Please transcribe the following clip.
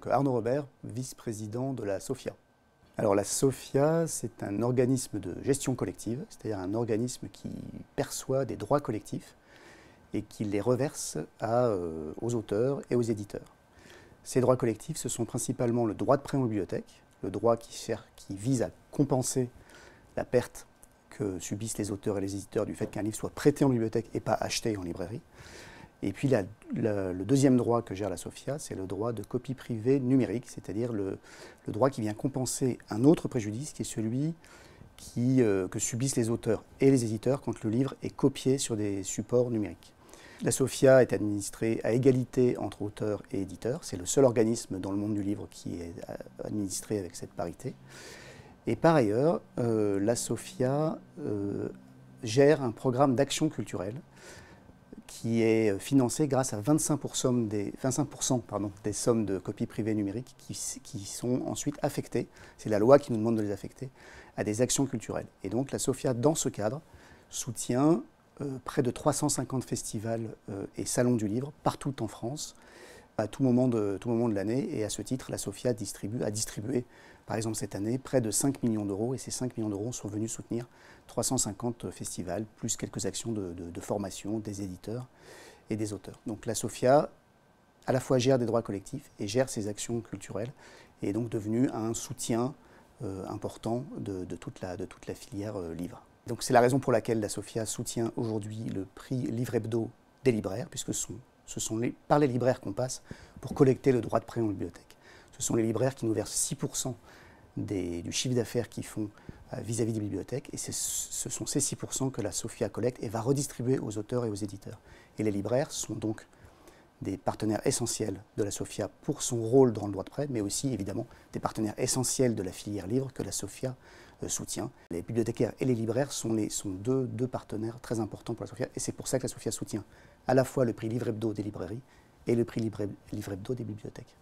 Donc Arnaud Robert, vice-président de la SOFIA. Alors la SOFIA, c'est un organisme de gestion collective, c'est-à-dire un organisme qui perçoit des droits collectifs et qui les reverse aux auteurs et aux éditeurs. Ces droits collectifs, ce sont principalement le droit de prêt en bibliothèque, le droit qui vise à compenser la perte que subissent les auteurs et les éditeurs du fait qu'un livre soit prêté en bibliothèque et pas acheté en librairie. Et puis le deuxième droit que gère la SOFIA, c'est le droit de copie privée numérique, c'est-à-dire le droit qui vient compenser un autre préjudice qui est celui que subissent les auteurs et les éditeurs quand le livre est copié sur des supports numériques. La SOFIA est administrée à égalité entre auteurs et éditeurs. C'est le seul organisme dans le monde du livre qui est administré avec cette parité. Et par ailleurs, la SOFIA gère un programme d'action culturelle qui est financé grâce à 25% des sommes de copies privées numériques qui sont ensuite affectées, c'est la loi qui nous demande de les affecter, à des actions culturelles. Et donc la SOFIA, dans ce cadre, soutient près de 350 festivals et salons du livre partout en France, à tout moment de l'année. Et à ce titre, la SOFIA a distribué, par exemple cette année, près de 5 millions d'euros. Et ces 5 millions d'euros sont venus soutenir 350 festivals, plus quelques actions de formation des éditeurs et des auteurs. Donc la SOFIA, à la fois gère des droits collectifs et gère ses actions culturelles, et est donc devenue un soutien important de toute la filière livre. Donc c'est la raison pour laquelle la SOFIA soutient aujourd'hui le prix Livre Hebdo des libraires, puisque ce sont par les libraires qu'on passe pour collecter le droit de prêt en bibliothèque. Ce sont les libraires qui nous versent 6% du chiffre d'affaires qu'ils font vis-à-vis des bibliothèques, et ce sont ces 6% que la SOFIA collecte et va redistribuer aux auteurs et aux éditeurs. Et les libraires sont donc des partenaires essentiels de la SOFIA pour son rôle dans le droit de prêt, mais aussi évidemment des partenaires essentiels de la filière livre que la SOFIA soutient. Les bibliothécaires et les libraires sont deux partenaires très importants pour la SOFIA, et c'est pour ça que la SOFIA soutient à la fois le prix Livre Hebdo des librairies et le prix Livre Hebdo des bibliothèques.